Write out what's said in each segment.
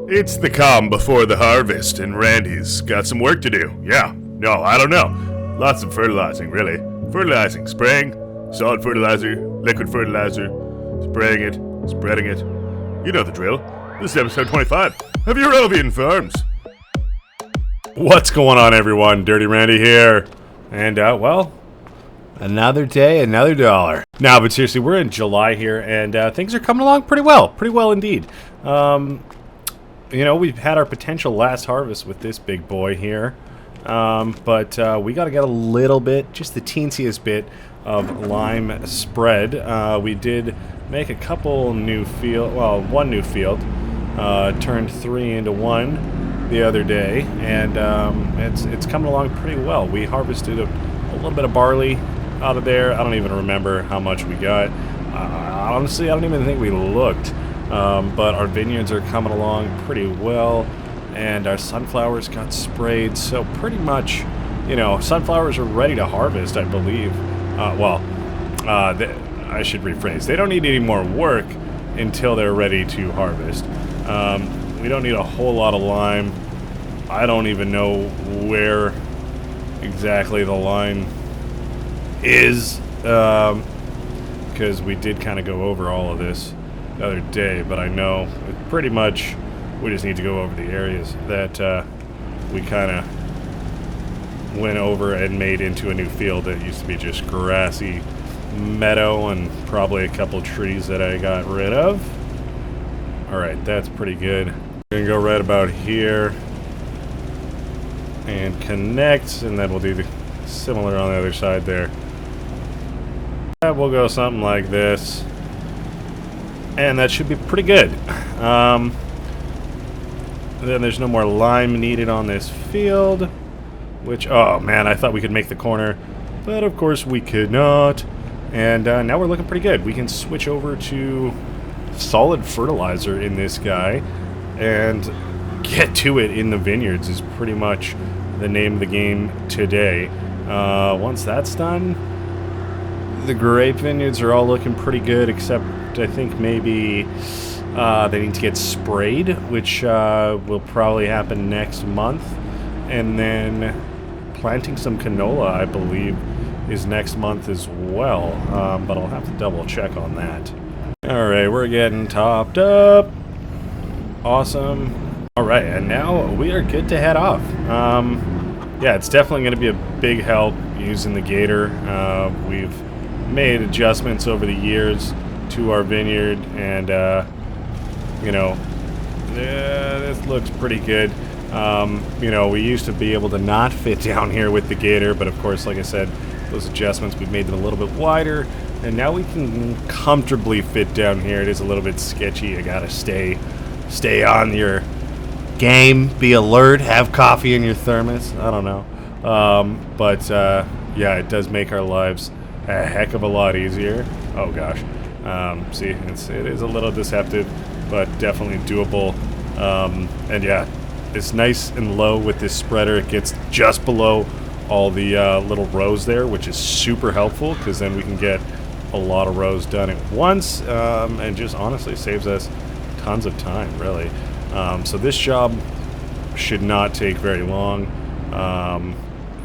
It's the calm before the harvest, and Randy's got some work to do. Yeah, no, I don't know. Lots of fertilizing, really. Fertilizing, spraying, solid fertilizer, liquid fertilizer, spraying it, spreading it. You know the drill. This is episode 25 of European Farms. What's going on, everyone? Dirty Randy here. And, well, another day, another dollar. Now, but seriously, we're in July here, and things are coming along pretty well indeed. You know, we've had our potential last harvest with this big boy here, but we got to get a little bit, just the teensiest bit of lime spread. We did make a couple new field, well, one new field, turned 3 into 1 the other day, and it's coming along pretty well. We harvested a little bit of barley out of there. I don't even remember how much we got. Honestly, I don't even think we looked. But our vineyards are coming along pretty well, and our sunflowers got sprayed, so pretty much, you know, sunflowers are ready to harvest, I believe. I should rephrase. They don't need any more work until they're ready to harvest. We don't need a whole lot of lime. I don't even know where exactly the line is, because we did kind of go over all of this the other day, but I know it pretty much we just need to go over the areas that we kind of went over and made into a new field that used to be just grassy meadow and probably a couple trees that I got rid of. Alright, that's pretty good. We're gonna go right about here and connect, and then we'll do the similar on the other side there. We'll go something like this. And that should be pretty good. Then there's no more lime needed on this field. Which, oh man, I thought we could make the corner. But of course we could not. And now we're looking pretty good. We can switch over to solid fertilizer in this guy. And get to it in the vineyards is pretty much the name of the game today. Once that's done, the grape vineyards are all looking pretty good, except I think maybe they need to get sprayed, which will probably happen next month. And then planting some canola, I believe, is next month as well. But I'll have to double check on that. Alright, we're getting topped up. Awesome. Alright, and now we are good to head off. Yeah, it's definitely going to be a big help using the gator. We've made adjustments over the years to our vineyard, and you know, this looks pretty good. You know, we used to be able to not fit down here with the gator, but of course, like I said, those adjustments, we've made them a little bit wider, and now we can comfortably fit down here. It is a little bit sketchy. You gotta stay on your game, be alert, have coffee in your thermos. I don't know, but yeah, it does make our lives a heck of a lot easier. Oh gosh. See, it is a little deceptive, but definitely doable. And yeah, it's nice and low with this spreader. It gets just below all the little rows there, which is super helpful, because then we can get a lot of rows done at once, and just honestly saves us tons of time, really. So this job should not take very long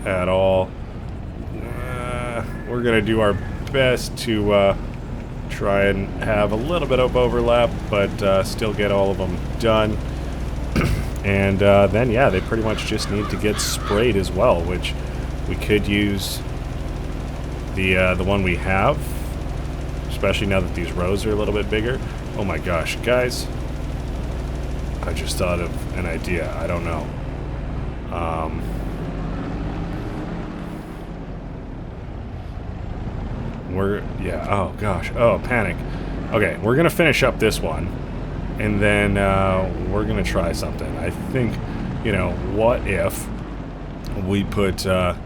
at all. We're going to do our best to try and have a little bit of overlap, but still get all of them done. And then, yeah, they pretty much just need to get sprayed as well, which we could use the one we have, especially now that these rows are a little bit bigger. Oh my gosh, guys, I just thought of an idea. I don't know. Oh gosh, oh, panic. Okay, we're gonna finish up this one, and then we're gonna try something. I think, you know, what if we put that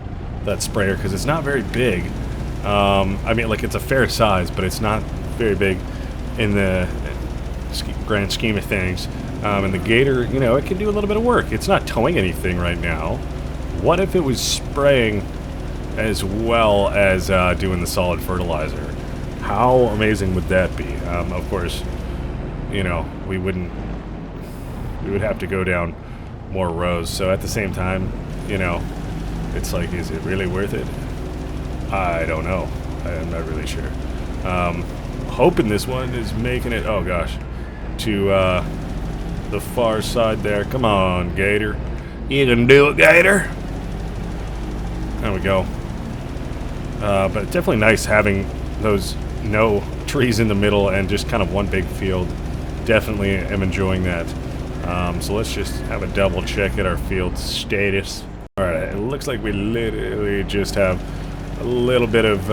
sprayer, because it's not very big. I mean, like, it's a fair size, but it's not very big in the grand scheme of things. And the gator, you know, it can do a little bit of work. It's not towing anything right now. What if it was spraying as well as doing the solid fertilizer? How amazing would that be? Of course, you know, we wouldn't we would have to go down more rows. So at the same time, you know, it's like, is it really worth it? I don't know. I'm not really sure. Hoping this one is making it, oh gosh, to the far side there. Come on, Gator. You can do it, Gator. There we go. But it's definitely nice having those no trees in the middle and just kind of one big field. Definitely am enjoying that. So let's just have a double check at our field status. Alright, it looks like we literally just have a little bit of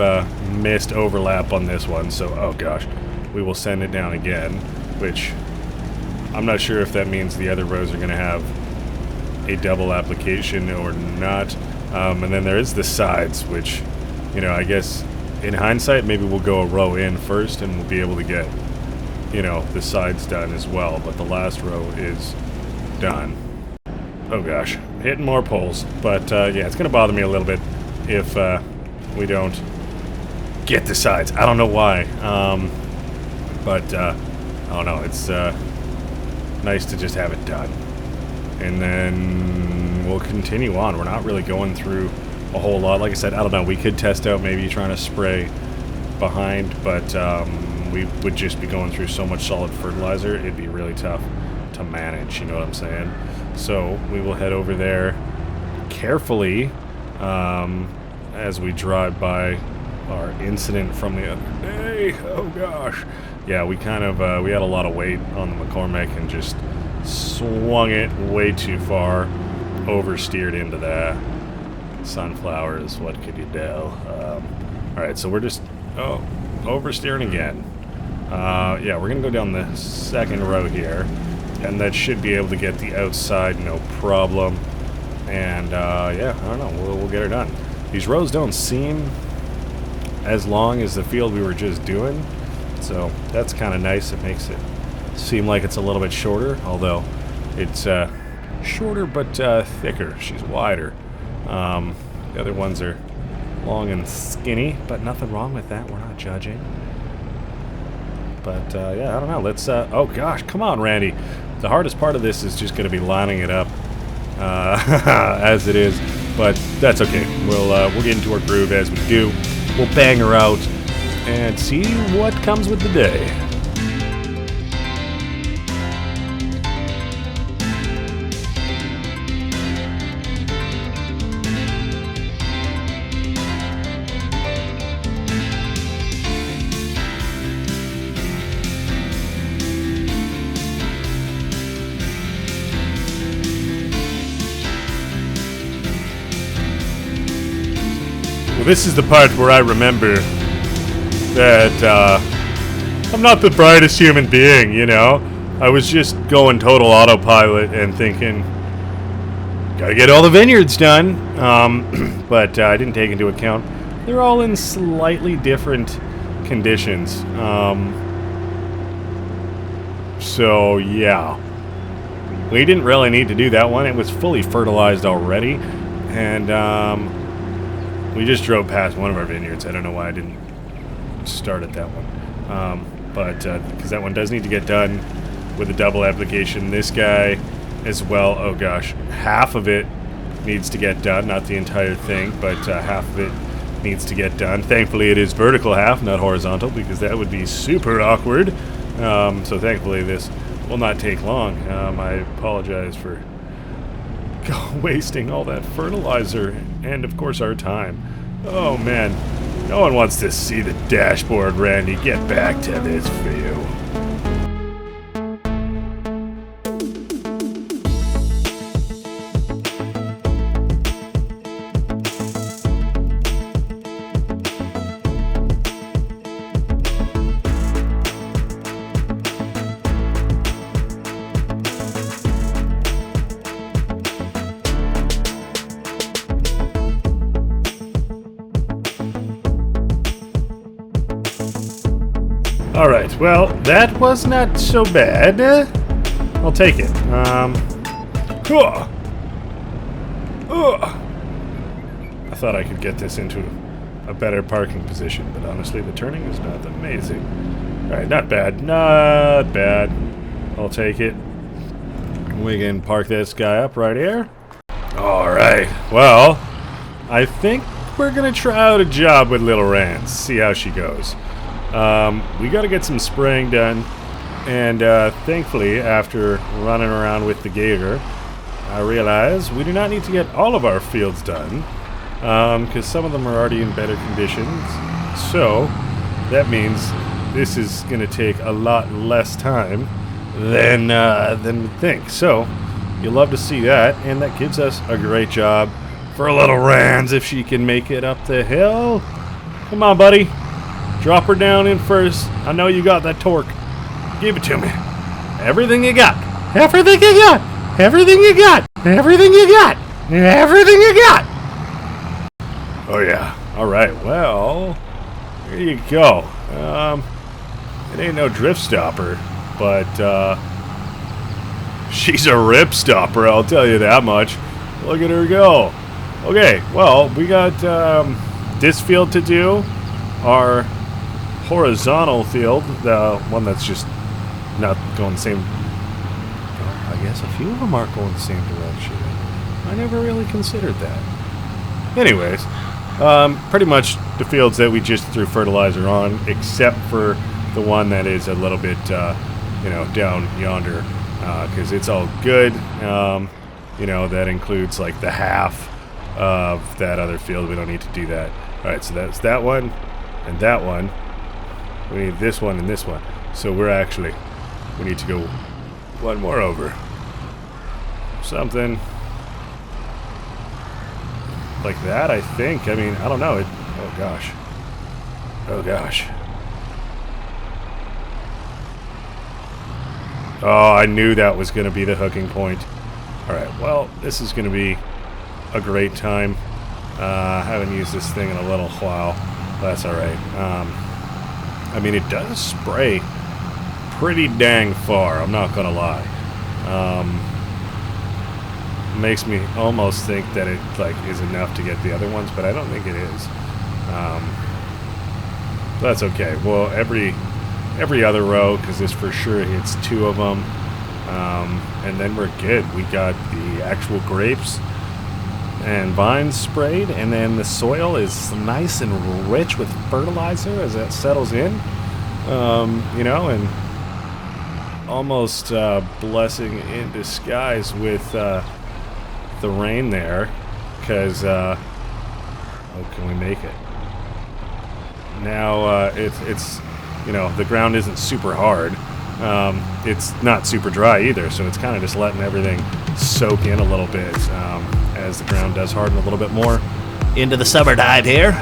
mist overlap on this one. So, oh gosh, we will send it down again, which I'm not sure if that means the other rows are going to have a double application or not. And then there is the sides, which, you know, I guess in hindsight, maybe we'll go a row in first and we'll be able to get, you know, the sides done as well. But the last row is done. Oh gosh, hitting more poles. But yeah, it's going to bother me a little bit if we don't get the sides. I don't know why. But I don't know. It's nice to just have it done. And then we'll continue on. We're not really going through a whole lot. Like I said, I don't know. We could test out maybe trying to spray behind, but we would just be going through so much solid fertilizer. It'd be really tough to manage, you know what I'm saying? So we will head over there carefully as we drive by our incident from the other day. Oh gosh. Yeah, we kind of, we had a lot of weight on the McCormick and just swung it way too far, oversteered into that. Sunflowers, what could you do? Alright, so we're just, oversteering again. Yeah, we're gonna go down the second row here, and that should be able to get the outside, no problem. And, yeah, I don't know, we'll get her done. These rows don't seem as long as the field we were just doing, so that's kind of nice. It makes it seem like it's a little bit shorter, although it's shorter but thicker. She's wider. The other ones are long and skinny, but nothing wrong with that. We're not judging. But yeah, I don't know. Let's oh gosh, come on, Randy. The hardest part of this is just going to be lining it up as it is, but that's okay. We'll get into our groove as we do. We'll bang her out and see what comes with the day. Well, this is the part where I remember that I'm not the brightest human being, you know? I was just going total autopilot and thinking, gotta get all the vineyards done. But I didn't take into account they're all in slightly different conditions. So, yeah. We didn't really need to do that one. It was fully fertilized already. And, we just drove past one of our vineyards. I don't know why I didn't start at that one. But because that one does need to get done with a double application. This guy as well, oh gosh, half of it needs to get done. Not the entire thing, but half of it needs to get done. Thankfully it is vertical half, not horizontal, because that would be super awkward. So thankfully this will not take long. I apologize for wasting all that fertilizer and of course our time. Oh man, no one wants to see the dashboard, Randy. Get back to this view. Alright, well, that was not so bad. I'll take it. I thought I could get this into a better parking position, but honestly, the turning is not amazing. Alright, not bad. Not bad. I'll take it. We can park this guy up right here. Alright, well, I think we're gonna try out a job with Little Rance, see how she goes. We gotta get some spraying done, and thankfully, after running around with the gator, I realize we do not need to get all of our fields done, because some of them are already in better conditions. So, that means this is gonna take a lot less time than we think. So, you'll love to see that, and that gives us a great job for Little Rance if she can make it up the hill. Come on, buddy. Drop her down in first. I know you got that torque. Give it to me. Everything you got. Everything you got. Everything you got. Everything you got. Everything you got. Oh, yeah. All right. Well, here you go. It ain't no drift stopper, but she's a rip stopper, I'll tell you that much. Look at her go. Okay, well, we got this field to do. Our horizontal field, the one that's just not going the same. Well, I guess a few of them aren't going the same direction. I never really considered that. Anyways, pretty much the fields that we just threw fertilizer on, except for the one that is a little bit, down yonder, because it's all good. That includes like the half of that other field. We don't need to do that. All right, so that's that one and that one. We need this one and this one. So we need to go one more over. Something like that, I think. I mean, I don't know. Oh gosh. Oh, I knew that was going to be the hooking point. Alright, well, this is going to be a great time. I haven't used this thing in a little while. That's alright. I mean, it does spray pretty dang far, I'm not going to lie. Makes me almost think that it is enough to get the other ones, but I don't think it is. That's okay. Well, every other row, because this for sure hits 2 of them, and then we're good. We got the actual grapes and vines sprayed, and then the soil is nice and rich with fertilizer as that settles in, and almost blessing in disguise with the rain there, because can we make it? Now it's the ground isn't super hard. It's not super dry either, so it's kind of just letting everything soak in a little bit as the ground does harden a little bit more. Into the summertime here.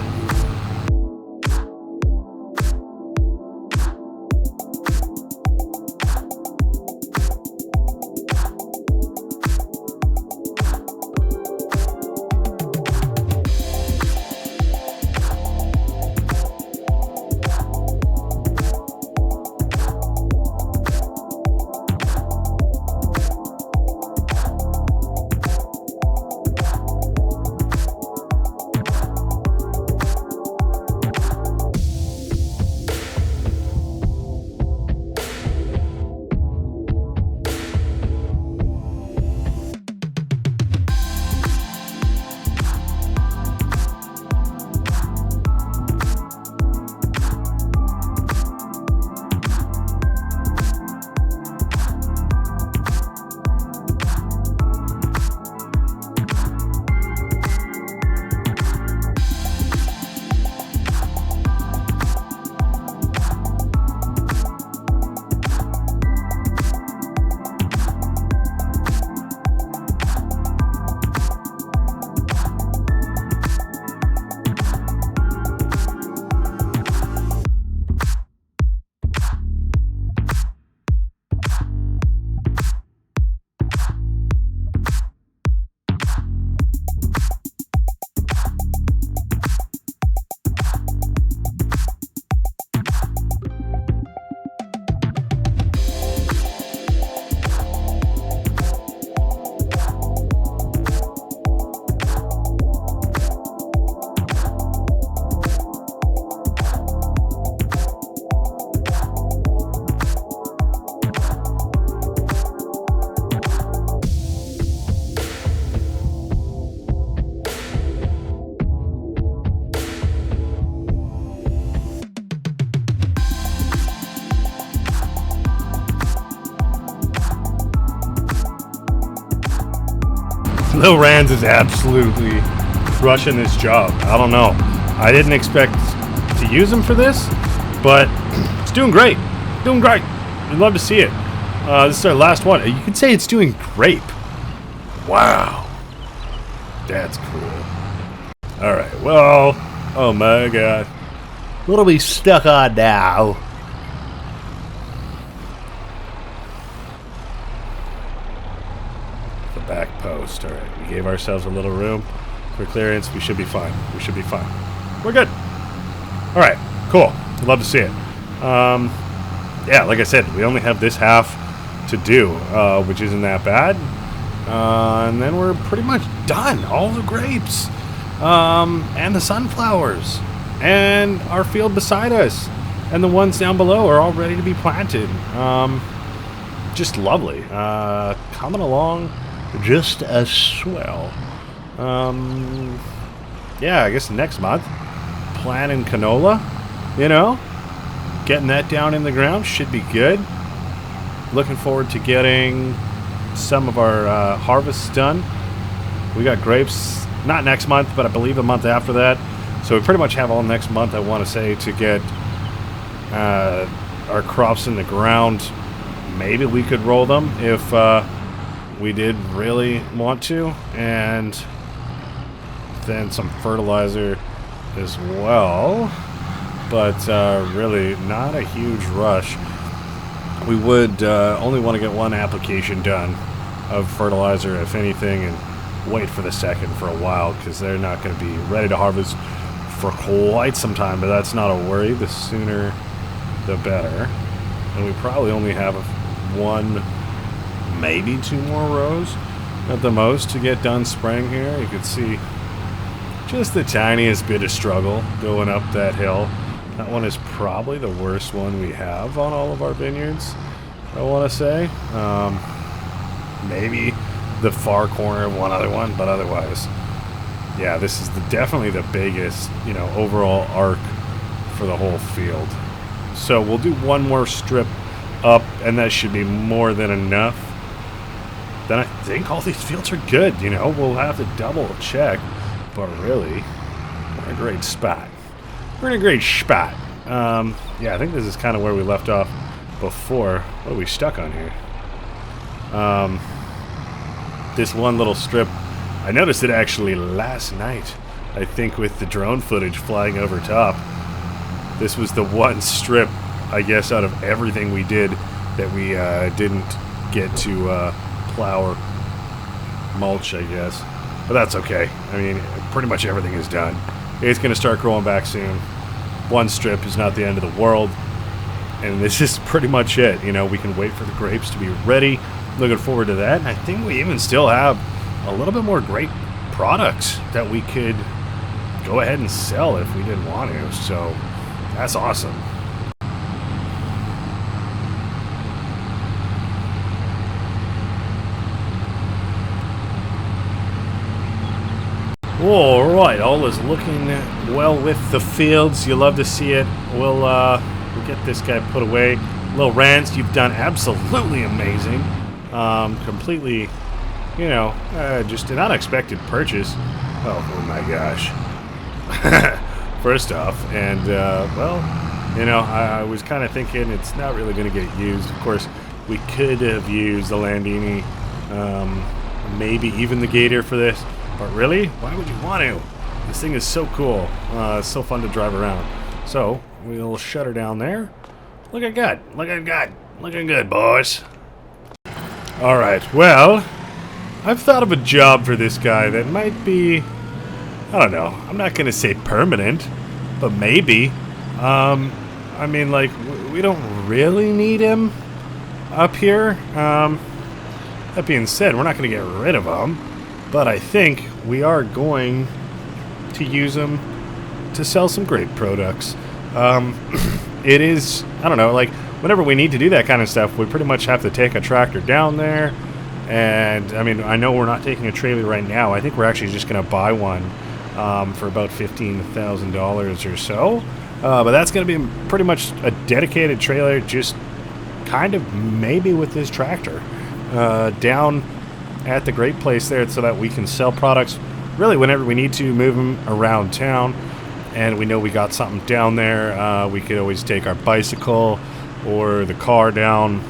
Lil Rands is absolutely crushing this job. I don't know. I didn't expect to use him for this, but it's doing great. Doing great. We'd love to see it. This is our last one. You could say it's doing grape. Wow. That's cool. Alright, well, oh my god. What are we stuck on now? The back post. Alright, we gave ourselves a little room for clearance. We should be fine. We should be fine. We're good. Alright, cool. Love to see it. Yeah, like I said, we only have this half to do, which isn't that bad. And then we're pretty much done. All the grapes, and the sunflowers, and our field beside us, and the ones down below are all ready to be planted. Just lovely. Coming along just as swell. Yeah, I guess next month, planting canola, you know, getting that down in the ground should be good. Looking forward to getting some of our harvests done. We got grapes, not next month, but I believe a month after that. So we pretty much have all next month, I want to say, to get our crops in the ground. Maybe we could roll them if we did really want to. And then some fertilizer as well. But really not a huge rush. We would only want to get one application done of fertilizer, if anything, and wait for the second for a while, because they're not going to be ready to harvest for quite some time, but that's not a worry. The sooner, the better. And we probably only have one, maybe two more rows at the most to get done spraying here. You can see just the tiniest bit of struggle going up that hill. That one is probably the worst one we have on all of our vineyards, I want to say. Maybe the far corner of one other one, but otherwise, yeah, this is definitely the biggest, you know, overall arc for the whole field. So we'll do one more strip up, and that should be more than enough. Then I think all these fields are good, you know. We'll have to double check, but really, we're in a great spot. We're in a great spot. Yeah, I think this is kind of where we left off before. What are we stuck on here? This one little strip, I noticed it actually last night, I think, with the drone footage flying over top. This was the one strip, I guess, out of everything we did that we didn't get to plow or mulch, I guess. But that's okay. I mean, pretty much everything is done. It's going to start growing back soon. One strip is not the end of the world. And this is pretty much it. You know, we can wait for the grapes to be ready. Looking forward to that. And I think we even still have a little bit more grape products that we could go ahead and sell if we didn't want to. So that's awesome. Alright, all is looking well with the fields. You love to see it. We'll get this guy put away. Lil Rands, you've done absolutely amazing. Completely, you know, just an unexpected purchase. Oh my gosh. First off, and, well, you know, I was kind of thinking it's not really going to get used. Of course, we could have used the Landini, maybe even the Gator for this. But really, why would you want to? This thing is so cool. It's so fun to drive around. So, we'll shut her down there. Looking good. Looking good. Looking good, boys. Alright, well, I've thought of a job for this guy that might be, I don't know, I'm not going to say permanent, but maybe. I mean, like, we don't really need him up here. That being said, we're not going to get rid of him. But I think we are going to use them to sell some grape products. It is, I don't know, like, whenever we need to do that kind of stuff, we pretty much have to take a tractor down there. And, I mean, I know we're not taking a trailer right now. I think we're actually just going to buy one for about $15,000 or so. But that's going to be pretty much a dedicated trailer, just kind of maybe with this tractor down at the great place there so that we can sell products really whenever we need to, move them around town. And we know we got something down there. We could always take our bicycle or the car down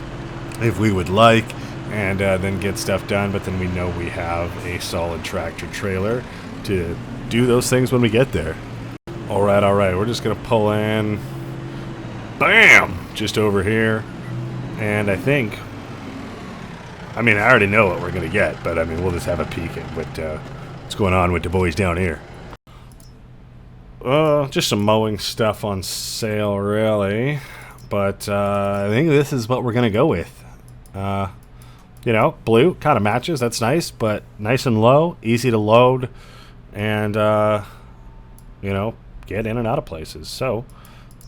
if we would like, and then get stuff done. But then we know we have a solid tractor trailer to do those things when we get there. All right. We're just going to pull in. Bam! Just over here. And I think... I mean, I already know what we're going to get, but I mean, we'll just have a peek at what's going on with the boys down here. Just some mowing stuff on sale, really. But I think this is what we're going to go with. You know, blue kind of matches. That's nice, but nice and low, easy to load, and, you know, get in and out of places. So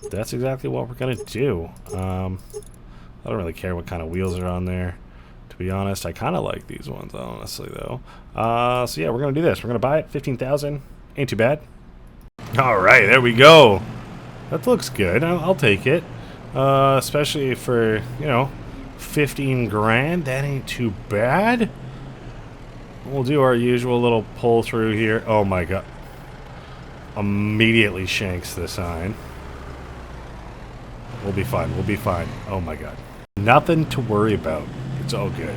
that's exactly what we're going to do. I don't really care what kind of wheels are on there. To be honest, I kind of like these ones, honestly, though. So yeah, we're going to do this. We're going to buy it. 15,000. Ain't too bad. All right, there we go. That looks good. I'll take it. Especially for, you know, 15 grand. That ain't too bad. We'll do our usual little pull through here. Oh my god. Immediately shanks the sign. We'll be fine. We'll be fine. Oh my god. Nothing to worry about. It's all good.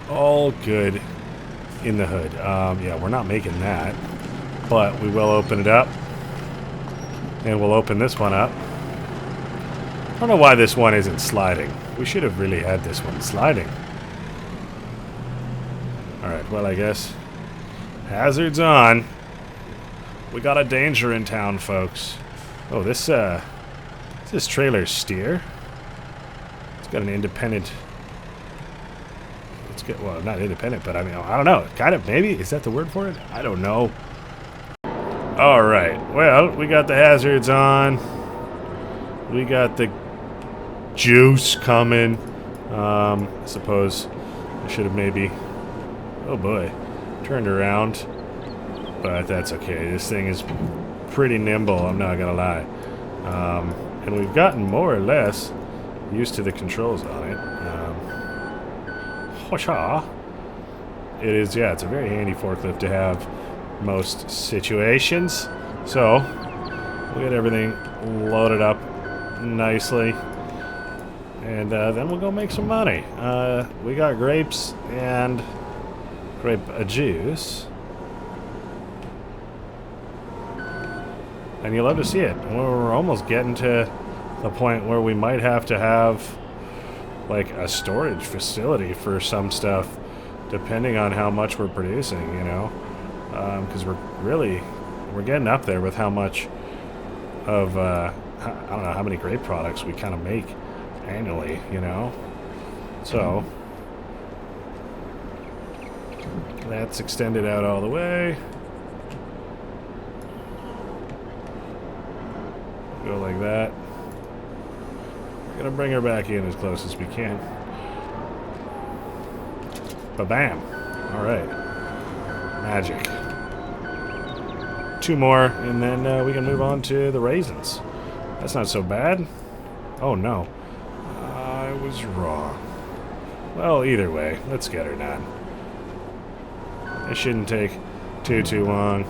All good in the hood. Yeah, we're not making that. But we will open it up. And we'll open this one up. I don't know why this one isn't sliding. We should have really had this one sliding. Alright, well, I guess hazards on. We got a danger in town, folks. Oh, this trailer steer. It's got an independent... well, not independent, but I mean, I don't know. Kind of, maybe? Is that the word for it? I don't know. Alright, well, we got the hazards on. We got the juice coming. I suppose I should have maybe... oh boy. Turned around. But that's okay. This thing is pretty nimble, I'm not gonna lie. And we've gotten more or less used to the controls on it. It is, yeah, it's a very handy forklift to have most situations. So we'll get everything loaded up nicely, and then we'll go make some money. We got grapes and grape juice, and you'll love to see it. We're almost getting to the point where we might have to have like a storage facility for some stuff, depending on how much we're producing, you know, because we're getting up there with how much of I don't know how many grape products we kind of make annually, you know. So that's extended out all the way. Go like that. Gonna bring her back in as close as we can. Ba-bam. Alright. Magic. Two more, and then we can move on to the raisins. That's not so bad. Oh no. I was wrong. Well, either way, let's get her done. It shouldn't take too long.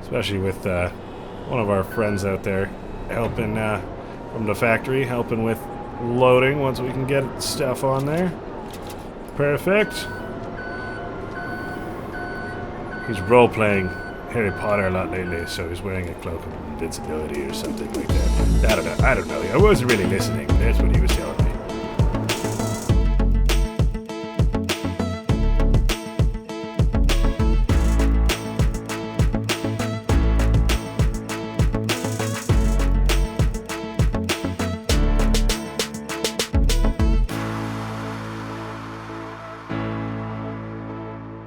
Especially with one of our friends out there helping from the factory, helping with loading once we can get stuff on there. Perfect. He's role-playing Harry Potter a lot lately, so he's wearing a cloak of invincibility or something like that. I don't know. I wasn't really listening. That's what he was telling me.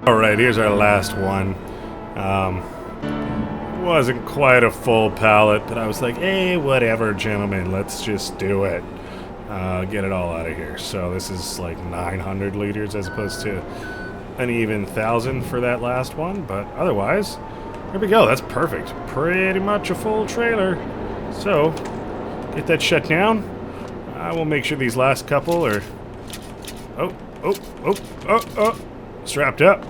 Alright, here's our last one. Wasn't quite a full pallet, but I was like, hey, whatever, gentlemen, let's just do it. Get it all out of here. So this is like 900 liters as opposed to an even 1,000 for that last one, but otherwise, here we go. That's perfect. Pretty much a full trailer. So, get that shut down. I will make sure these last couple are... Oh. Strapped up.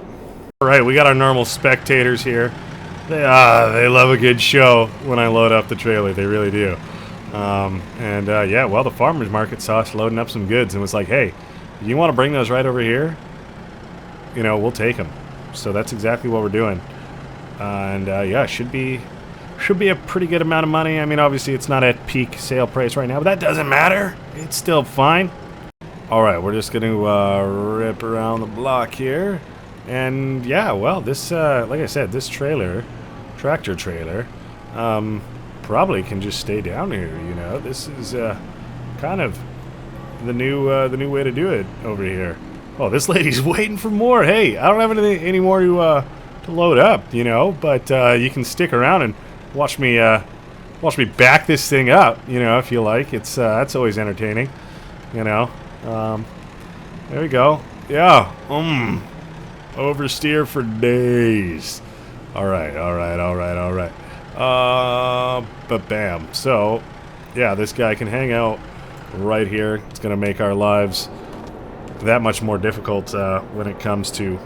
Alright, we got our normal spectators here. They love a good show when I load up the trailer. They really do. Yeah, well, the farmer's market saw us loading up some goods and was like, hey, you want to bring those right over here? You know, we'll take them. So that's exactly what we're doing. Yeah, should be a pretty good amount of money. I mean, obviously it's not at peak sale price right now, but that doesn't matter. It's still fine. Alright, we're just going to rip around the block here. And yeah, well, this, like I said, this tractor trailer, probably can just stay down here, you know. This is kind of the new way to do it over here. Oh, this lady's waiting for more. Hey, I don't have any more to load up, you know, but you can stick around and watch me back this thing up, you know, if you like. It's that's always entertaining, you know. There we go. Yeah. Oversteer for days. Alright. But bam. So, yeah, this guy can hang out right here. It's going to make our lives that much more difficult when it comes to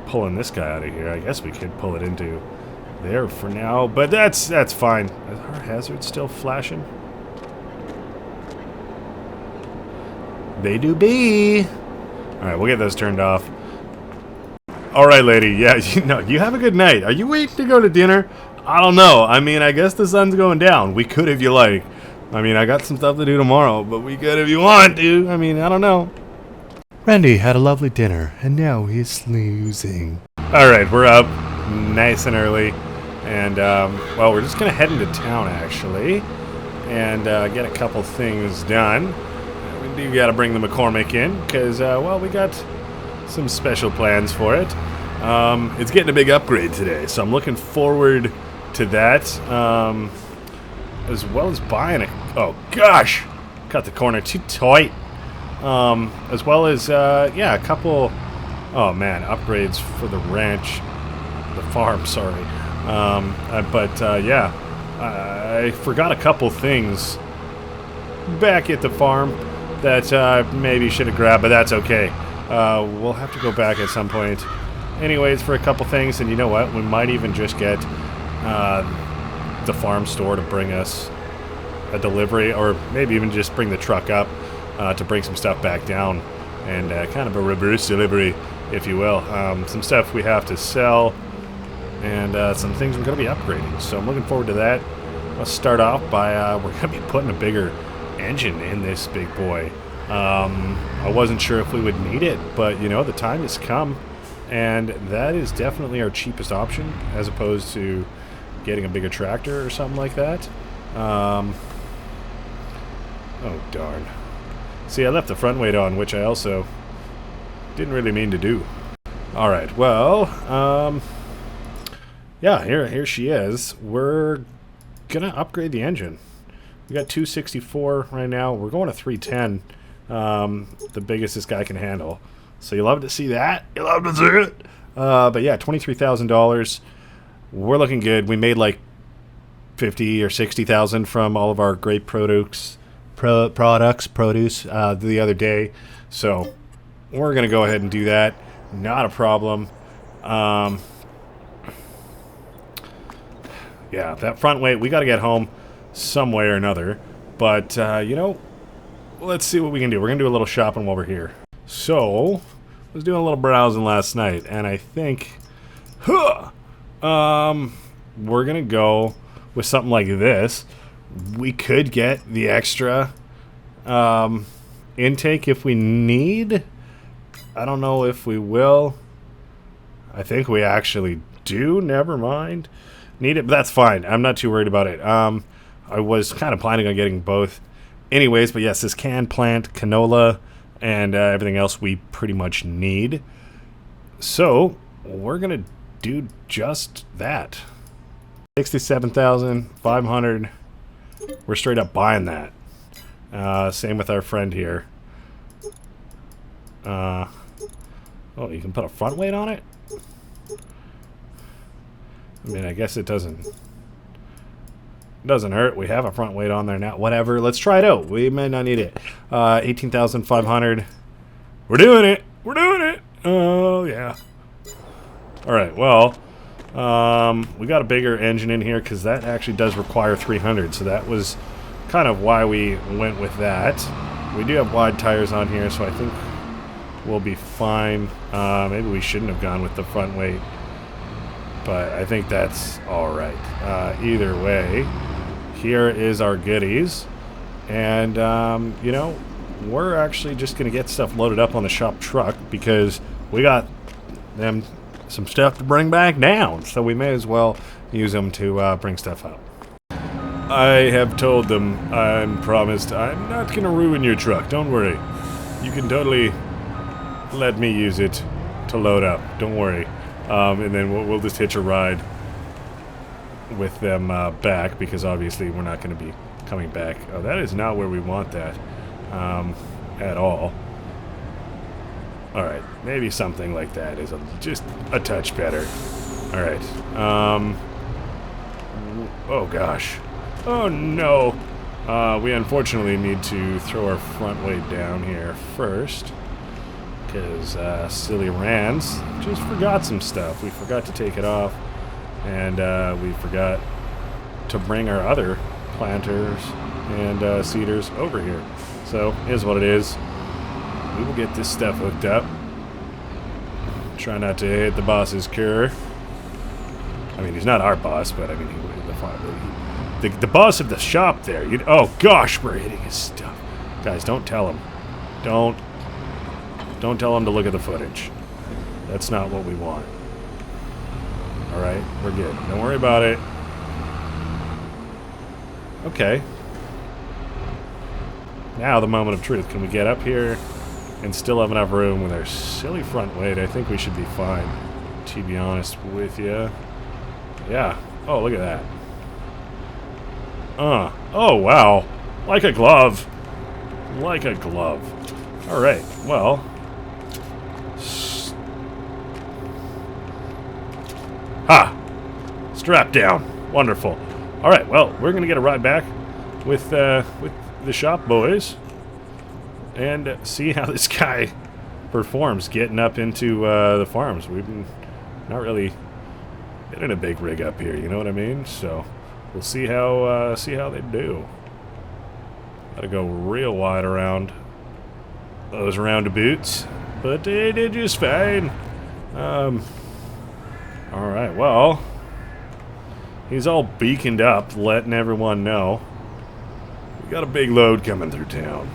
pulling this guy out of here. I guess we could pull it into there for now, but that's fine. Is our hazard still flashing? They do be. Alright, we'll get those turned off. Alright, lady. Yeah, you have a good night. Are you waiting to go to dinner? I don't know. I mean, I guess the sun's going down. We could if you like. I mean, I got some stuff to do tomorrow, but we could if you want to. I mean, I don't know. Randy had a lovely dinner, and now he's snoozing. Alright, we're up nice and early. And, well, we're just going to head into town, actually, and get a couple things done. We do got to bring the McCormick in, because, well, we got some special plans for it. It's getting a big upgrade today, so I'm looking forward to that, as well as buying a... Oh, gosh! Cut the corner too tight. As well as, yeah, a couple... Oh, man, upgrades for the ranch. The farm, sorry. Yeah, I forgot a couple things back at the farm that maybe should have grabbed, but that's okay. We'll have to go back at some point anyways for a couple things, and you know what? We might even just get the farm store to bring us a delivery, or maybe even just bring the truck up to bring some stuff back down, and kind of a reverse delivery, if you will. Some stuff we have to sell, and some things we're going to be upgrading, so I'm looking forward to that. Let's start off by, we're going to be putting a bigger engine in this big boy. I wasn't sure if we would need it, but you know, the time has come, and that is definitely our cheapest option, as opposed to getting a bigger tractor or something like that. Oh darn. See, I left the front weight on, which I also didn't really mean to do. Alright, well, yeah, here she is. We're gonna upgrade the engine. We got 264 right now. We're going to 310. The biggest this guy can handle. So you love to see that. You love to see it. But yeah, $23,000. We're looking good. We made like 50 or 60,000 from all of our great produce the other day. So we're gonna go ahead and do that. Not a problem. Yeah, that front weight, we got to get home some way or another. But, you know, let's see what we can do. We're going to do a little shopping while we're here. So, I was doing a little browsing last night, and I think, we're going to go with something like this. We could get the extra intake if we need. I don't know if we will. I think we actually do. Never mind. Need it, but that's fine. I'm not too worried about it. I was kind of planning on getting both anyways, but yes, this can plant canola and everything else we pretty much need. So we're gonna do just that. 67,500. We're straight up buying that. Same with our friend here. Oh, you can put a front weight on it? I mean, I guess it doesn't Doesn't hurt. We have a front weight on there now. Whatever. Let's try it out. We may not need it. 18,500. We're doing it. We're doing it. Oh, yeah. All right. Well, we got a bigger engine in here because that actually does require 300. So that was kind of why we went with that. We do have wide tires on here, so I think we'll be fine. Maybe we shouldn't have gone with the front weight, but I think that's all right. Either way, here is our goodies, and you know, we're actually just gonna get stuff loaded up on the shop truck because we got them some stuff to bring back down, so we may as well use them to bring stuff up. I have told them and promised I'm not gonna ruin your truck. Don't worry, you can totally let me use it to load up. Don't worry. And then we'll just hitch a ride with them back, because obviously we're not going to be coming back. Oh, that is not where we want that at all. Alright, maybe something like that is just a touch better. Alright. Oh gosh. Oh no. We unfortunately need to throw our front weight down here first, because silly Rands just forgot some stuff. We forgot to take it off, and we forgot to bring our other planters and seeders over here. So, here's what it is. We will get this stuff hooked up. Try not to hit the boss's cur. I mean, he's not our boss, but I mean, the boss of the shop there. Oh gosh, we're hitting his stuff. Guys, don't tell him. Don't tell him to look at the footage. That's not what we want. Alright, we're good. Don't worry about it. Okay. Now the moment of truth. Can we get up here and still have enough room with our silly front weight? I think we should be fine, to be honest with you. Yeah. Oh, look at that. Oh, wow. Like a glove. Like a glove. Alright, well. Ha! Strap down. Wonderful. Alright, well, we're gonna get a ride back with the shop boys and see how this guy performs getting up into the farms. We've been not really getting a big rig up here, you know what I mean? So we'll see how they do. Gotta go real wide around those roundabouts, but they did just fine. Alright, well, he's all beaconed up, letting everyone know we got a big load coming through town.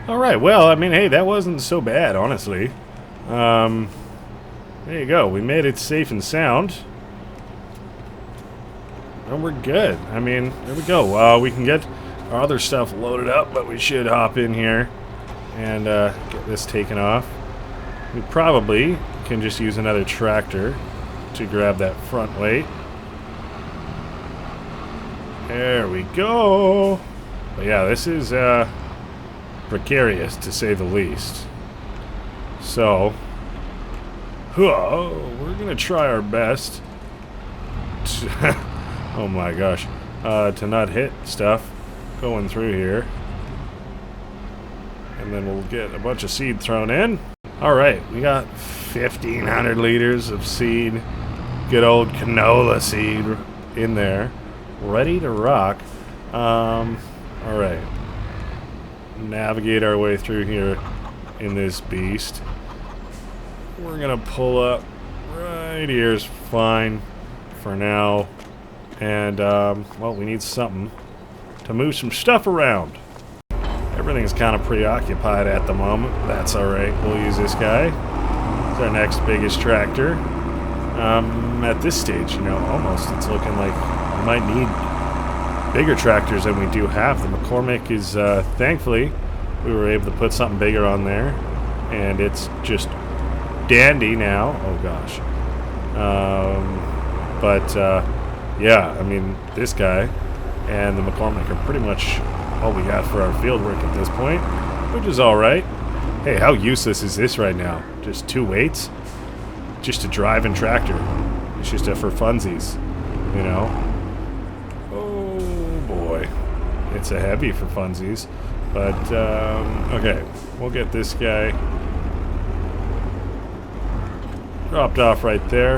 Alright, well, I mean, hey, that wasn't so bad, honestly. There you go, we made it safe and sound. And we're good. I mean, there we go. We can get our other stuff loaded up, but we should hop in here and get this taken off. We probably can just use another tractor to grab that front weight. There we go. But yeah, this is precarious to say the least. So, we're gonna try our best to oh my gosh, to not hit stuff going through here. And then we'll get a bunch of seed thrown in. Alright, we got 1,500 liters of seed. Good old canola seed in there. Ready to rock. Alright. Navigate our way through here in this beast. We're gonna pull up right here is fine for now. And, well, we need something to move some stuff around. Everything's kind of preoccupied at the moment. That's alright. We'll use this guy. It's our next biggest tractor. At this stage, you know, almost it's looking like we might need bigger tractors than we do have. The McCormick is, thankfully, we were able to put something bigger on there. And it's just dandy now. Oh, gosh. Yeah, I mean, this guy and the McCormick are pretty much all we got for our field work at this point, which is alright. Hey, how useless is this right now? Just 2 weights? Just a driving tractor. It's just for funsies, you know? Oh, boy. It's a heavy for funsies. But, okay. We'll get this guy dropped off right there.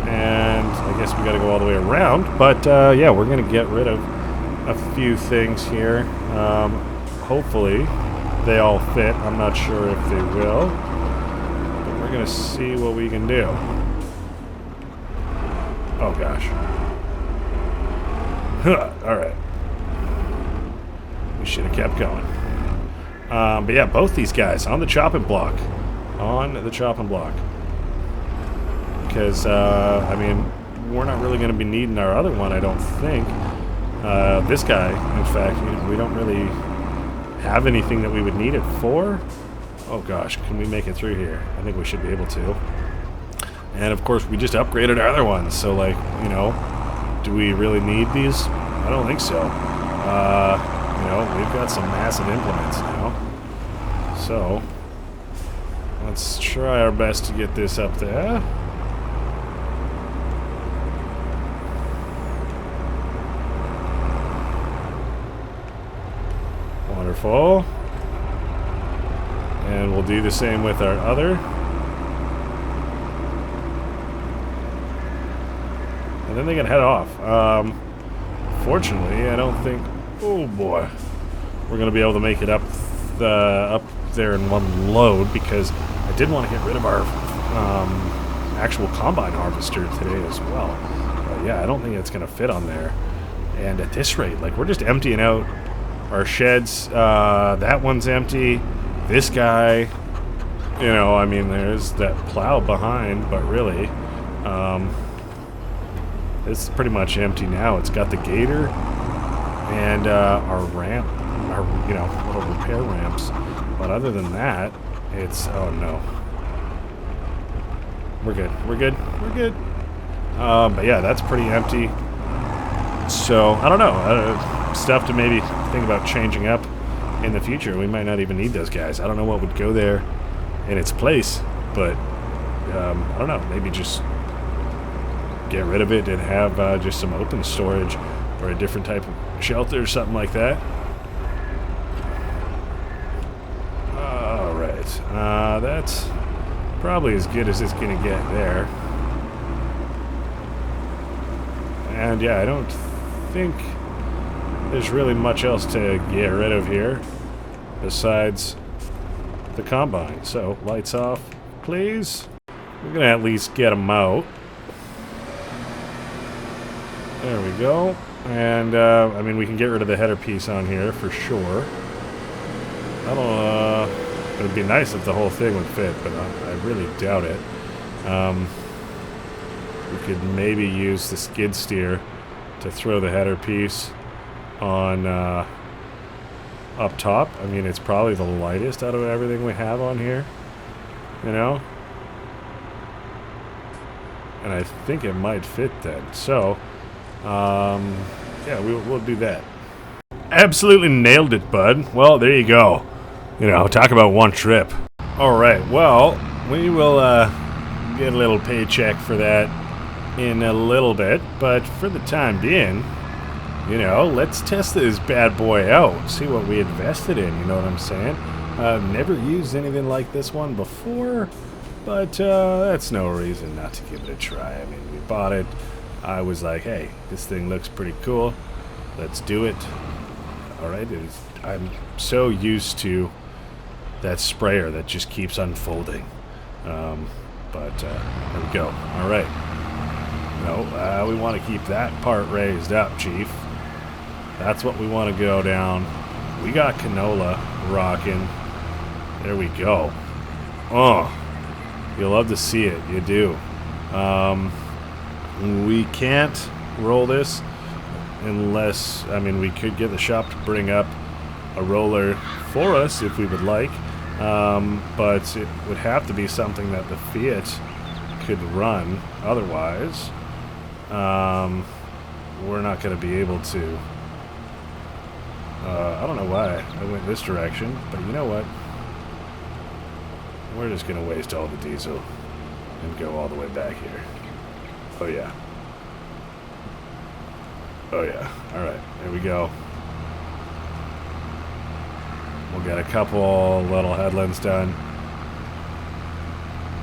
And I guess we gotta go all the way around. But, yeah, we're gonna get rid of a few things here. Hopefully they all fit. I'm not sure if they will. But we're gonna see what we can do. Oh, gosh. Alright. We should have kept going. But yeah, both these guys on the chopping block. On the chopping block. Because, I mean, we're not really going to be needing our other one, I don't think. This guy, in fact, we don't really have anything that we would need it for. Oh gosh, can we make it through here? I think we should be able to. And of course, we just upgraded our other ones, so like, you know, do we really need these? I don't think so. You know, we've got some massive implements now. So, let's try our best to get this up there. Wonderful. And we'll do the same with our other. And then they can head off. Fortunately, I don't think... Oh boy. We're going to be able to make it up there in one load, because I did want to get rid of our actual combine harvester today as well. But yeah, I don't think it's going to fit on there. And at this rate, like, we're just emptying out our sheds. That one's empty. This guy, you know, I mean, there's that plow behind, but really, it's pretty much empty now. It's got the gator and our ramp, our, you know, little repair ramps. But other than that, it's, oh no. We're good. We're good. We're good. But yeah, that's pretty empty. So, I don't know. Stuff to maybe think about changing up in the future. We might not even need those guys. I don't know what would go there in its place, but I don't know. Maybe just get rid of it and have just some open storage or a different type of shelter or something like that. Alright. That's probably as good as it's going to get there. And yeah, I don't think there's really much else to get rid of here besides the combine. So, lights off, please. We're going to at least get them out. There we go. And, I mean, we can get rid of the header piece on here for sure. I don't, it would be nice if the whole thing would fit, but I really doubt it. We could maybe use the skid steer to throw the header piece on up top. I mean, it's probably the lightest out of everything we have on here, you know? And I think it might fit then. So, yeah, we'll do that. Absolutely nailed it, bud. Well, there you go. You know, talk about one trip. Alright, well, we will get a little paycheck for that in a little bit, but for the time being, you know, let's test this bad boy out, see what we invested in, you know what I'm saying? I've never used anything like this one before, but that's no reason not to give it a try. I mean, we bought it, I was like, hey, this thing looks pretty cool, let's do it. Alright, I'm so used to that sprayer that just keeps unfolding. But there we go. Alright. No, we want to keep that part raised up, Chief. That's what we want to go down. We got canola rocking. There we go. Oh, you'll love to see it. You do. We can't roll this unless, I mean, we could get the shop to bring up a roller for us if we would like. But it would have to be something that the Fiat could run. Otherwise, we're not going to be able to. I don't know why I went this direction, but you know what? we're just going to waste all the diesel and go all the way back here. Oh, yeah. Oh, yeah. Alright, there we go. We'll get a couple little headlands done.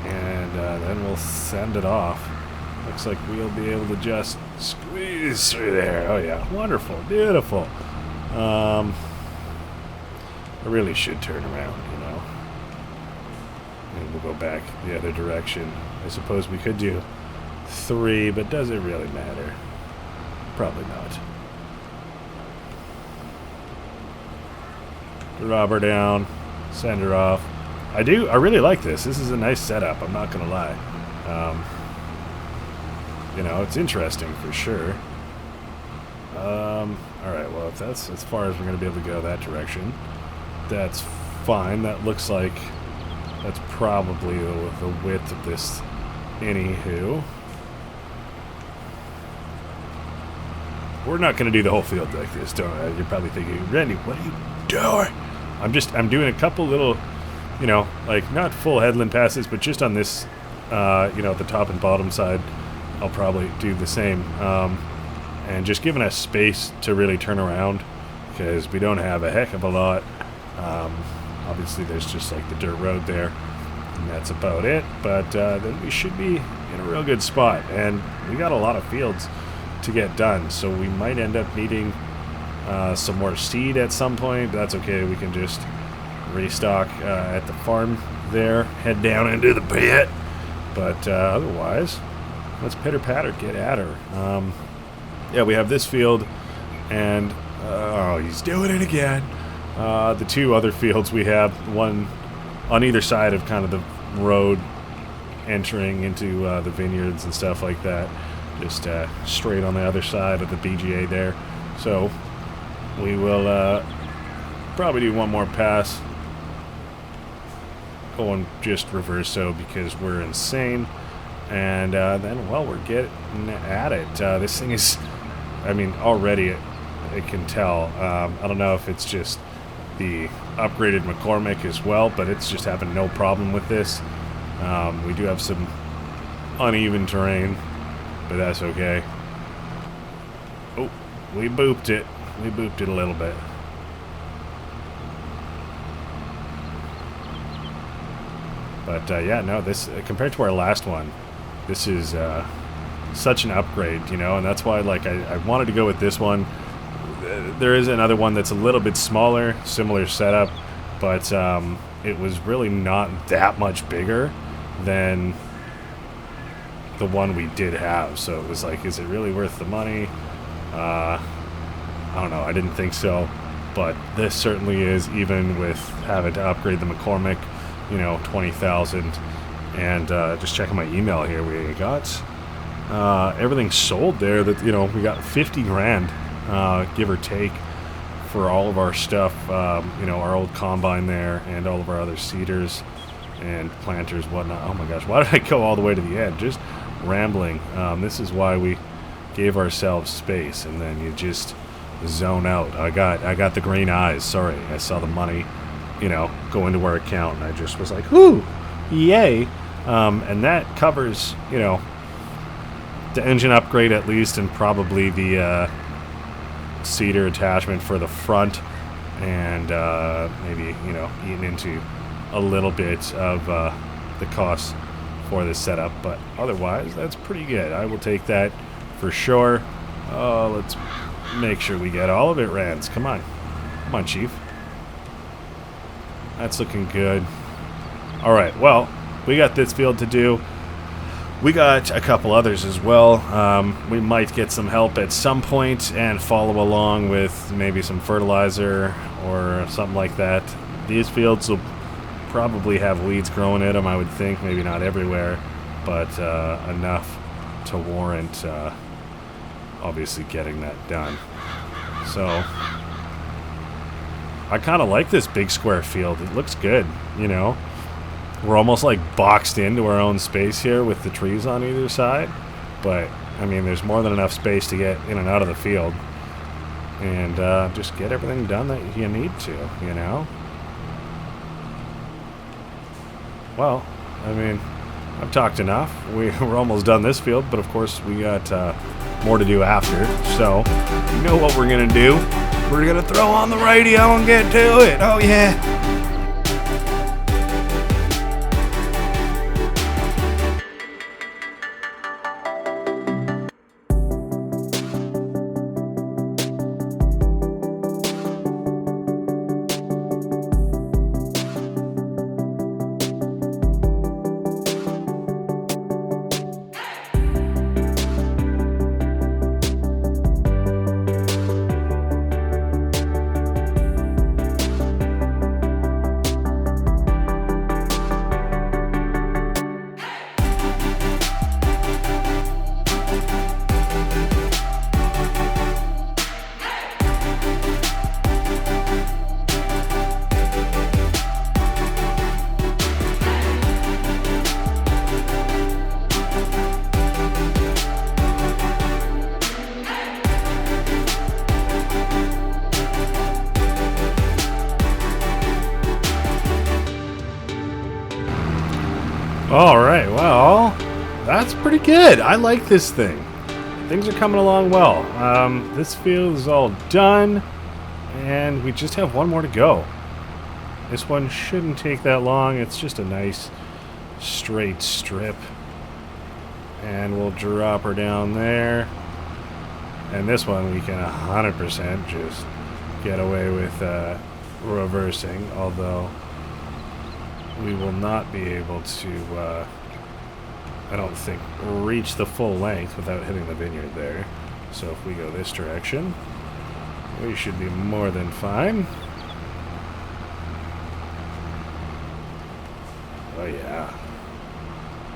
And then we'll send it off. Looks like we'll be able to just squeeze through there. Oh, yeah. Wonderful. Beautiful. I really should turn around, you know. And we'll go back the other direction. I suppose we could do 3, but does it really matter? Probably not. Drop her down. Send her off. I really like this. This is a nice setup, I'm not gonna lie. You know, it's interesting for sure. Alright, well, if that's as far as we're gonna be able to go that direction, that's fine. That looks like that's probably the width of this. Anywho, we're not gonna do the whole field like this, don't I? You're probably thinking, Randy, what are you doing? I'm doing a couple little, you know, like not full headland passes, but just on this, you know, the top and bottom side, I'll probably do the same. And just giving us space to really turn around, because we don't have a heck of a lot. Obviously, there's just like the dirt road there, and that's about it. But then we should be in a real good spot, and we got a lot of fields to get done, so we might end up needing some more seed at some point, but that's okay. We can just restock at the farm there, head down into the pit. But otherwise, let's pitter patter, get at her. Yeah, we have this field, and oh, he's doing it again. The 2 other fields we have, one on either side of kind of the road entering into the vineyards and stuff like that, just straight on the other side of the BGA there. So we will probably do one more pass, going just reverso because we're insane. And then, well, we're getting at it. This thing is, I mean, already it can tell. I don't know if it's just the upgraded McCormick as well, but it's just having no problem with this. We do have some uneven terrain, but that's okay. Oh, we booped it. We booped it a little bit. But yeah, no, this compared to our last one, this is such an upgrade, you know, and that's why, like, I wanted to go with this one. There is another one that's a little bit smaller, similar setup, but it was really not that much bigger than the one we did have. So it was like, is it really worth the money? I don't know. I didn't think so, but this certainly is, even with having to upgrade the McCormick, you know, 20,000. And just checking my email here, we got everything sold there. That, you know, we got 50 grand, give or take, for all of our stuff. You know, our old combine there, and all of our other seeders and planters, whatnot. Oh my gosh, why did I go all the way to the end? Just rambling. This is why we gave ourselves space, and then you just zone out. I got the green eyes. Sorry, I saw the money, you know, go into our account, and I just was like, whoo, yay. And that covers, you know, the engine upgrade at least, and probably the cedar attachment for the front, and maybe, you know, eating into a little bit of the cost for this setup. But otherwise, that's pretty good. I will take that for sure. Let's make sure we get all of it, Rands. Come on. Come on, Chief. That's looking good. Alright, well, we got this field to do. We got a couple others as well. We might get some help at some point and follow along with maybe some fertilizer or something like that. These fields will probably have weeds growing in them, I would think. Maybe not everywhere, but enough to warrant obviously getting that done. So I kind of like this big square field. It looks good, you know. We're almost like boxed into our own space here with the trees on either side. But, I mean, there's more than enough space to get in and out of the field. And just get everything done that you need to, you know. well, I mean, I've talked enough. We're almost done this field, but of course we got more to do after. So, you know what we're going to do? We're going to throw on the radio and get to it. Oh, yeah. All right, well, that's pretty good. I like this thing. Things are coming along well. This field is all done, and we just have one more to go. This one shouldn't take that long. It's just a nice straight strip. And we'll drop her down there. And this one we can 100% just get away with reversing, although we will not be able to, I don't think, reach the full length without hitting the vineyard there. So if we go this direction, we should be more than fine. Oh yeah.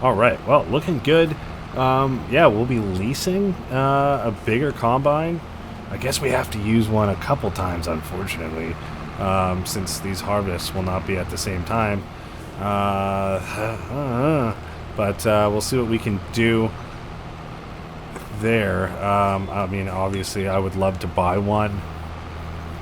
Alright, well, looking good. Yeah, we'll be leasing a bigger combine. I guess we have to use one a couple times, unfortunately, since these harvests will not be at the same time. But we'll see what we can do there. I mean, obviously, I would love to buy one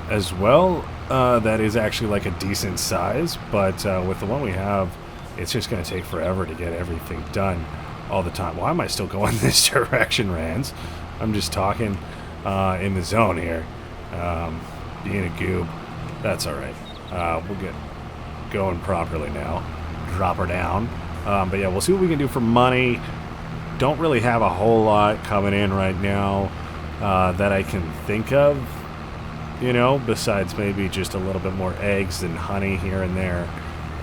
as well. That is actually like a decent size, but with the one we have, it's just going to take forever to get everything done all the time. Why am I still going this direction, Rands? I'm just talking in the zone here. Being a goob. That's alright. We'll get going properly now. Drop her down. But yeah, we'll see what we can do for money. Don't really have a whole lot coming in right now that I can think of, you know, besides maybe just a little bit more eggs and honey here and there.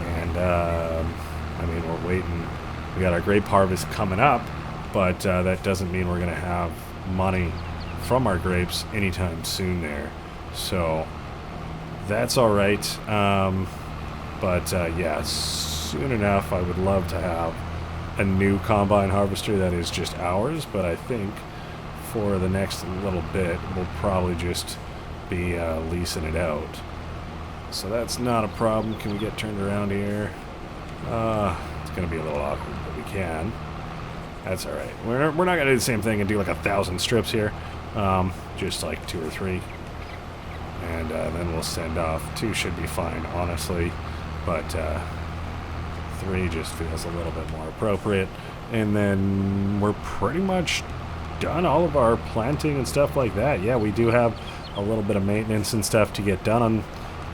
And I mean, we're waiting. We got our grape harvest coming up, but that doesn't mean we're going to have money from our grapes anytime soon there. So that's all right. But yeah, soon enough, I would love to have a new combine harvester that is just ours, but I think for the next little bit, we'll probably just be leasing it out. So that's not a problem. Can we get turned around here? It's going to be a little awkward, but we can. That's all right. We're not going to do the same thing and do like 1,000 strips here. Just like 2 or 3. And then we'll send off. 2 should be fine, honestly. But 3 just feels a little bit more appropriate. And then we're pretty much done all of our planting and stuff like that. Yeah, we do have a little bit of maintenance and stuff to get done on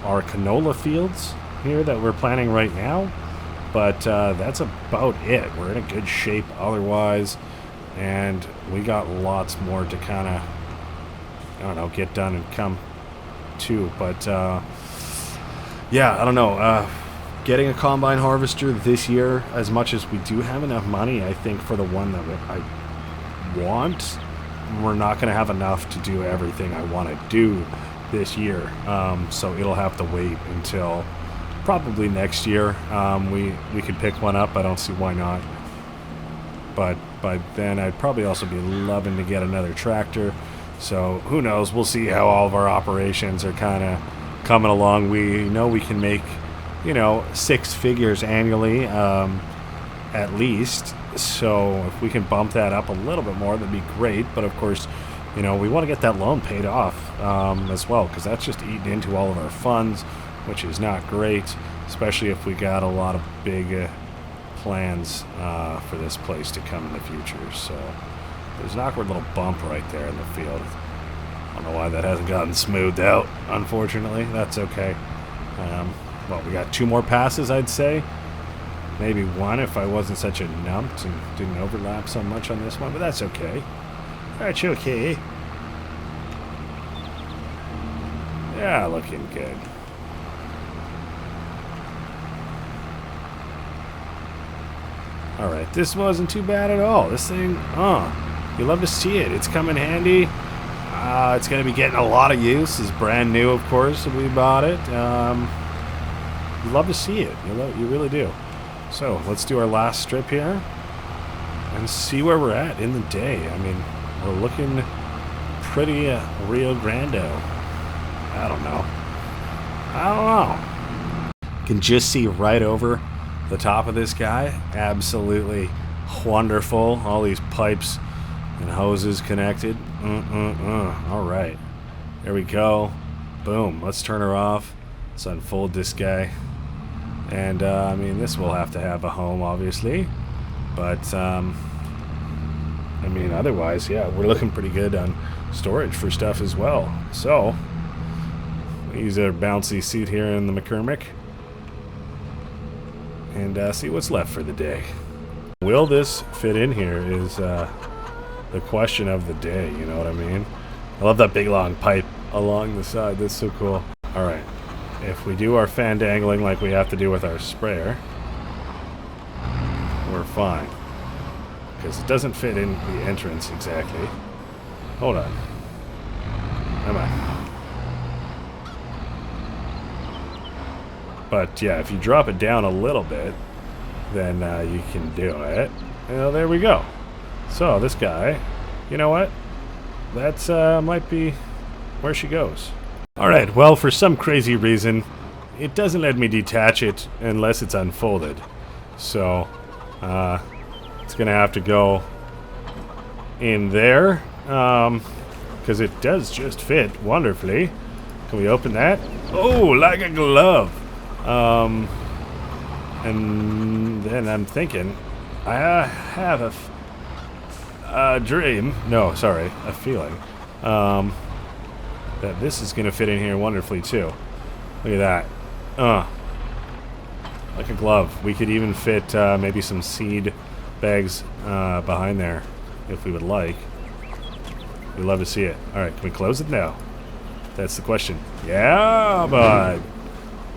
our canola fields here that we're planting right now. But that's about it. We're in a good shape otherwise. And we got lots more to kind of, I don't know, get done and come to. But yeah, I don't know. Getting a combine harvester this year, as much as we do have enough money, I think for the one that I want, we're not going to have enough to do everything I want to do this year. So it'll have to wait until probably next year. We could pick one up. I don't see why not. But by then, I'd probably also be loving to get another tractor. So who knows? We'll see how all of our operations are kind of coming along. We know we can make, you know, 6 figures annually, at least. So if we can bump that up a little bit more, that'd be great. But of course, you know, we want to get that loan paid off as well, because that's just eating into all of our funds, which is not great, especially if we got a lot of big plans for this place to come in the future. So there's an awkward little bump right there in the field. I don't know why that hasn't gotten smoothed out, unfortunately. That's okay. Well, we got 2 more passes, I'd say. Maybe 1 if I wasn't such a numped and didn't overlap so much on this one, but that's okay. That's okay. Yeah, looking good. Alright, this wasn't too bad at all. This thing, you love to see it. It's come in handy. It's going to be getting a lot of use. It's brand new, of course, if we bought it. You love to see it. You really do. So, let's do our last strip here and see where we're at in the day. I mean, we're looking pretty Rio Grande. I don't know. You can just see right over the top of this guy. Absolutely wonderful. All these pipes and hoses connected. All right. There we go. Boom. Let's turn her off. Let's unfold this guy. And, I mean, this will have to have a home, obviously. But, I mean, otherwise, yeah, we're looking pretty good on storage for stuff as well. So, we use our bouncy seat here in the McCormick. And see what's left for the day. Will this fit in here is the question of the day, you know what I mean? I love that big long pipe along the side. That's so cool. All right. If we do our fan dangling like we have to do with our sprayer, we're fine. Because it doesn't fit in the entrance exactly. Hold on. Come on. But yeah, if you drop it down a little bit, then you can do it. Well, there we go. So this guy, you know what? That's might be where she goes. Alright, well, for some crazy reason, it doesn't let me detach it unless it's unfolded. So, it's going to have to go in there, because it does just fit wonderfully. Can we open that? Oh, like a glove. And then I'm thinking, I have a dream. No, sorry, a feeling. That this is going to fit in here wonderfully too. Look at that. Like a glove. We could even fit maybe some seed bags behind there if we would like. We'd love to see it. Alright, can we close it now? That's the question. Yeah, bud.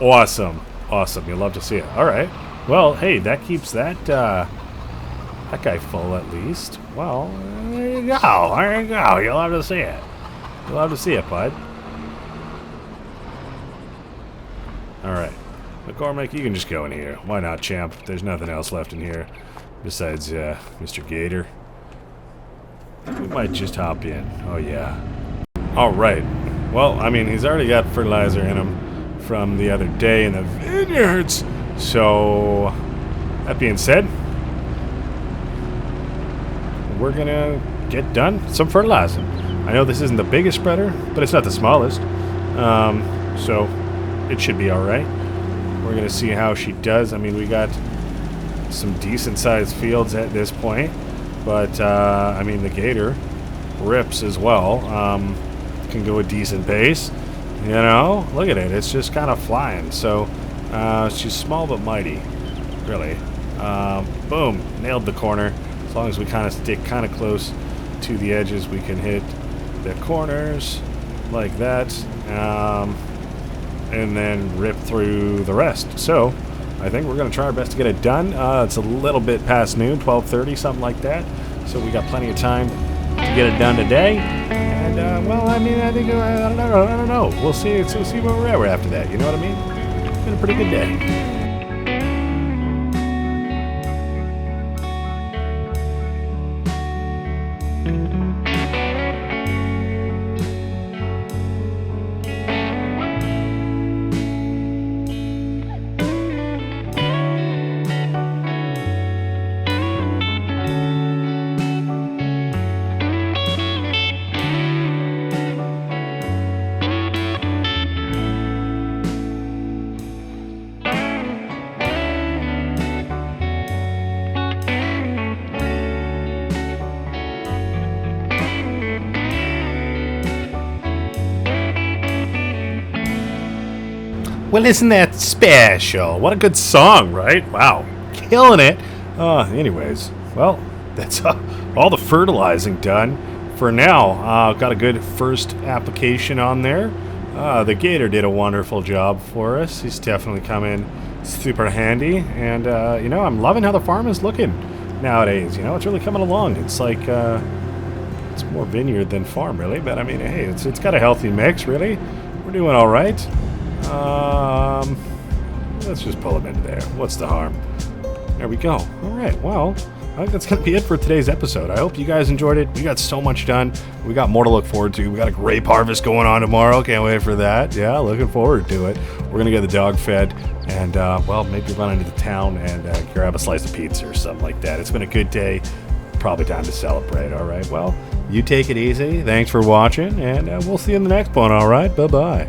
Awesome. Awesome. You'll love to see it. Alright. Well, hey, that keeps that guy full at least. Well, there you go. There you go. You'll love to see it. You'll love to see it, bud. Alright. McCormick, you can just go in here. Why not, champ? There's nothing else left in here besides Mr. Gator. We might just hop in. Oh, yeah. Alright. Well, I mean, he's already got fertilizer in him from the other day in the vineyards. So, that being said, we're going to get done some fertilizing. I know this isn't the biggest spreader, but it's not the smallest. So it should be alright. We're going to see how she does. I mean, we got some decent sized fields at this point. But, I mean, the Gator rips as well. Can go a decent pace. You know, look at it. It's just kind of flying. So she's small but mighty, really. Boom. Nailed the corner. As long as we kind of stick kind of close to the edges, we can hit the corners like that, and then rip through the rest. So I think we're going to try our best to get it done. It's a little bit past noon, 12:30, something like that. So we got plenty of time to get it done today. And well, I mean, I think I don't know. We'll see where we're at after that. You know what I mean? It's been a pretty good day. Well, isn't that special? What a good song, right? Wow, killing it. Anyways, well, that's all the fertilizing done. For now, got a good first application on there. The gator did a wonderful job for us. He's definitely come in super handy. And, I'm loving how the farm is looking nowadays. It's really coming along. It's like, it's more vineyard than farm, really. But, I mean, hey, it's got a healthy mix, really. We're doing all right. Let's just pull him into there. What's the harm? There we go. All right, well, I think that's going to be it for today's episode. I hope you guys enjoyed it. We got so much done. We got more to look forward to. We got a grape harvest going on tomorrow. Can't wait for that. Yeah, looking forward to it. We're going to get the dog fed and, maybe run into the town and grab a slice of pizza or something like that. It's been a good day. Probably time to celebrate, all right? Well, you take it easy. Thanks for watching, and we'll see you in the next one, all right? Bye-bye.